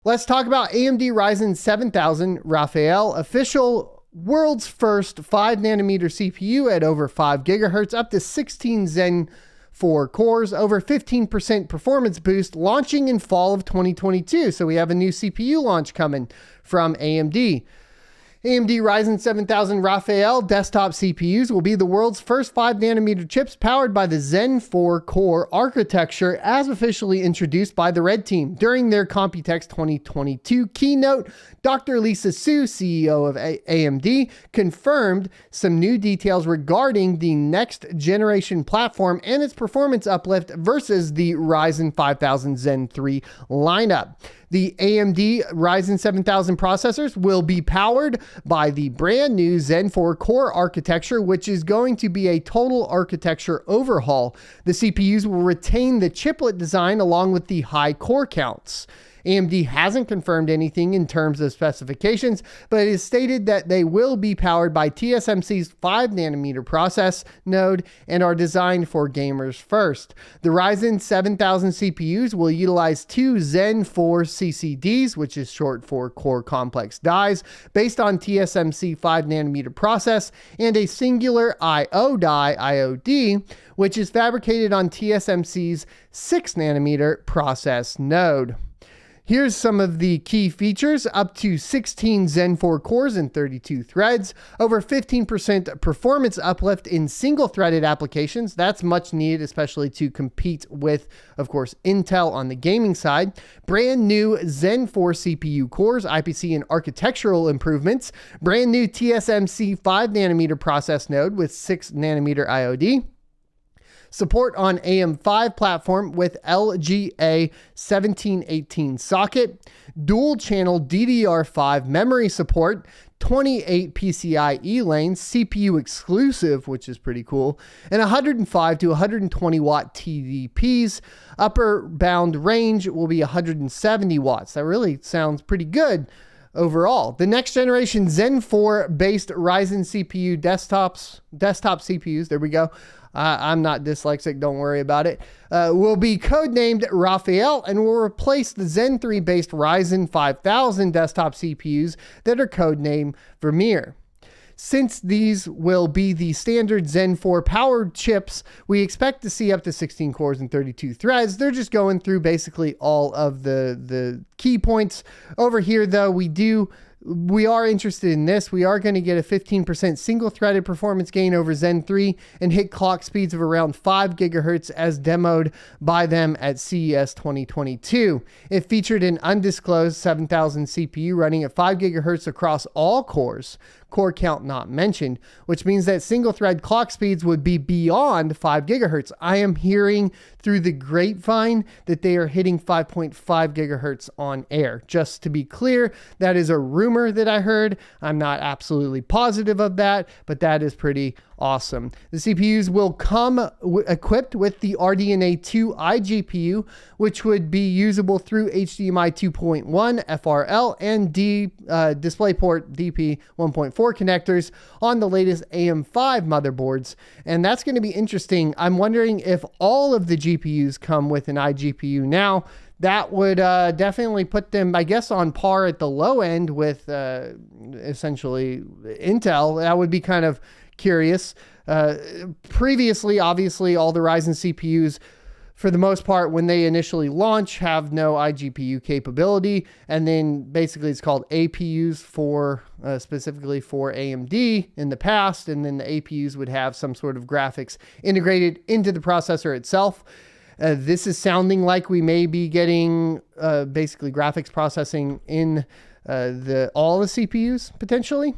Let's talk about AMD Ryzen 7000 Raphael, official world's first 5nm CPU at over 5 gigahertz, up to 16 Zen 4 cores, over 15% performance boost, launching in fall of 2022. So we have a new CPU launch coming from AMD. AMD Ryzen 7000 Raphael desktop CPUs will be the world's first 5nm chips powered by the Zen 4 core architecture, as officially introduced by the Red Team. During their Computex 2022 keynote, Dr. Lisa Su, CEO of AMD, confirmed some new details regarding the next generation platform and its performance uplift versus the Ryzen 5000 Zen 3 lineup. The AMD Ryzen 7000 processors will be powered by the brand new Zen 4 core architecture, which is going to be a total architecture overhaul. The CPUs will retain the chiplet design along with the high core counts. AMD hasn't confirmed anything in terms of specifications, but it is stated that they will be powered by TSMC's 5nm process node and are designed for gamers first. The Ryzen 7000 CPUs will utilize two Zen 4 CCDs, which is short for core complex dies, based on TSMC 5nm process, and a singular IO die IOD, which is fabricated on TSMC's 6nm process node. Here's some of the key features: up to 16 Zen 4 cores and 32 threads, over 15% performance uplift in single-threaded applications. That's much needed, especially to compete with, of course, Intel on the gaming side. Brand new Zen 4 CPU cores, IPC and architectural improvements. Brand new TSMC 5nm process node with 6nm IOD. Support on AM5 platform with LGA 1718 socket, dual channel DDR5 memory support, 28 PCIe lanes, CPU exclusive, which is pretty cool, and 105 to 120 watt TDPs. Upper bound range will be 170 watts. That really sounds pretty good overall. The next generation Zen 4 based Ryzen CPU desktop CPUs, there we go. I'm not dyslexic, don't worry about it, will be codenamed Raphael and will replace the Zen 3 based Ryzen 5000 desktop CPUs that are codenamed Vermeer. Since these will be the standard Zen 4 powered chips, we expect to see up to 16 cores and 32 threads. They're just going through basically all of the key points. Over here, though, we are interested in this. We are going to get a 15% single-threaded performance gain over Zen 3 and hit clock speeds of around 5 gigahertz as demoed by them at CES 2022. It featured an undisclosed 7000 CPU running at 5 gigahertz across all cores, core count not mentioned, which means that single-thread clock speeds would be beyond 5 gigahertz. I am hearing through the grapevine that they are hitting 5.5 gigahertz on air. Just to be clear, that is a rumor that I heard. I'm not absolutely positive of that, but that is pretty awesome. The CPUs will come equipped with the RDNA 2 iGPU, which would be usable through HDMI 2.1, FRL, and DisplayPort DP 1.4 connectors on the latest AM5 motherboards. And that's going to be interesting. I'm wondering if all of the GPUs come with an iGPU now. That would definitely put them, I guess, on par at the low end with essentially Intel. That would be kind of curious. Previously, obviously, all the Ryzen CPUs, for the most part, when they initially launch, have no iGPU capability. And then basically it's called APUs for specifically for AMD in the past. And then the APUs would have some sort of graphics integrated into the processor itself. This is sounding like we may be getting basically graphics processing in all the CPUs potentially.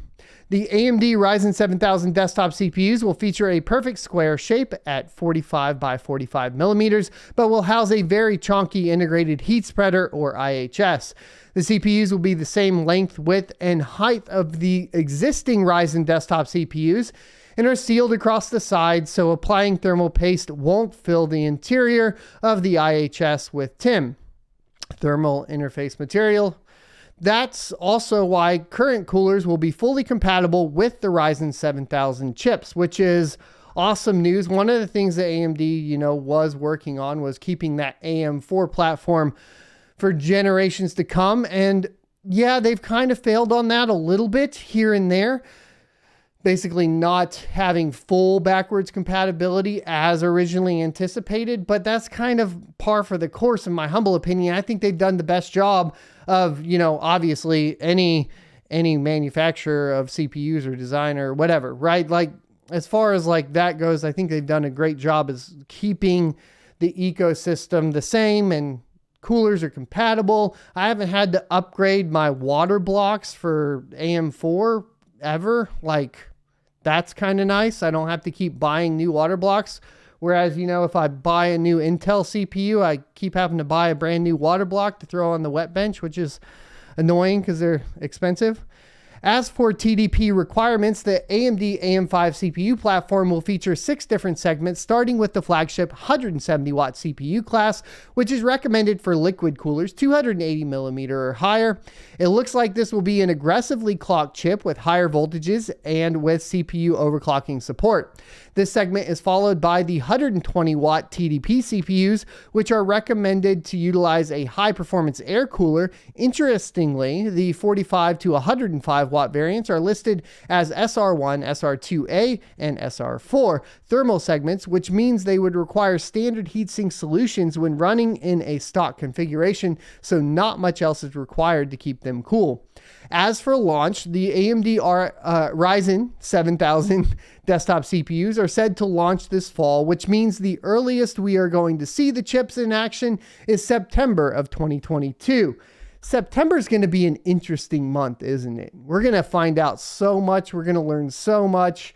The AMD Ryzen 7000 desktop CPUs will feature a perfect square shape at 45 by 45 millimeters, but will house a very chunky integrated heat spreader or IHS. The CPUs will be the same length, width, and height of the existing Ryzen desktop CPUs and are sealed across the sides, so applying thermal paste won't fill the interior of the IHS with TIM, thermal interface material. That's also why current coolers will be fully compatible with the Ryzen 7000 chips, which is awesome news. One of the things that AMD, was working on was keeping that AM4 platform for generations to come. And yeah, they've kind of failed on that a little bit here and there. Basically not having full backwards compatibility as originally anticipated, but that's kind of par for the course in my humble opinion. I think they've done the best job of, you know, obviously any manufacturer of CPUs or designer or whatever, right? Like as far as like that goes, I think they've done a great job as keeping the ecosystem the same, and coolers are compatible. I haven't had to upgrade my water blocks for AM4 ever. Like, that's kind of nice. I don't have to keep buying new water blocks. Whereas, you know, if I buy a new Intel CPU, I keep having to buy a brand new water block to throw on the wet bench, which is annoying because they're expensive. As for TDP requirements, the AMD AM5 CPU platform will feature 6 different segments, starting with the flagship 170-watt CPU class, which is recommended for liquid coolers 280mm or higher. It looks like this will be an aggressively clocked chip with higher voltages and with CPU overclocking support. This segment is followed by the 120-watt TDP CPUs, which are recommended to utilize a high-performance air cooler. Interestingly, the 45 to 105-watt variants are listed as SR1, SR2A, and SR4 thermal segments, which means they would require standard heatsink solutions when running in a stock configuration, so not much else is required to keep them cool. As for launch, the AMD Ryzen 7000 desktop CPUs are said to launch this fall, which means the earliest we are going to see the chips in action is September of 2022. September is going to be an interesting month, isn't it? We're going to find out so much. We're going to learn so much.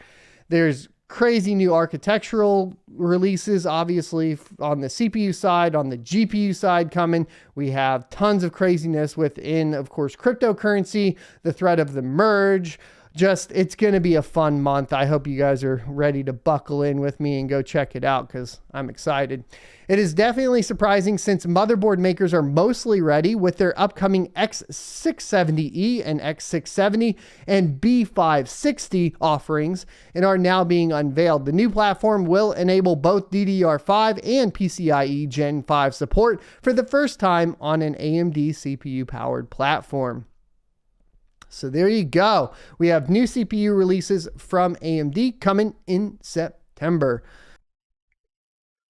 There's crazy new architectural releases, obviously, on the CPU side, on the GPU side coming. We have tons of craziness within, of course, cryptocurrency, the threat of the merge. Just, it's going to be a fun month. I hope you guys are ready to buckle in with me and go check it out because I'm excited. It is definitely surprising since motherboard makers are mostly ready with their upcoming X670E and X670 and B560 offerings and are now being unveiled. The new platform will enable both DDR5 and PCIe Gen 5 support for the first time on an AMD CPU-powered platform. So there you go. We have new CPU releases from AMD coming in September.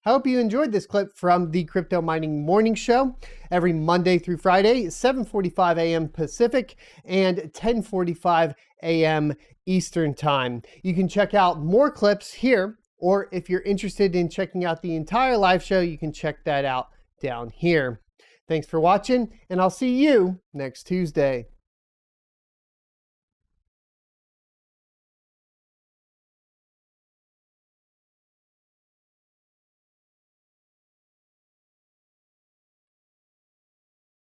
I hope you enjoyed this clip from the Crypto Mining Morning Show every Monday through Friday, 7:45 a.m. Pacific and 10:45 a.m. Eastern Time. You can check out more clips here, or if you're interested in checking out the entire live show, you can check that out down here. Thanks for watching, and I'll see you next Tuesday.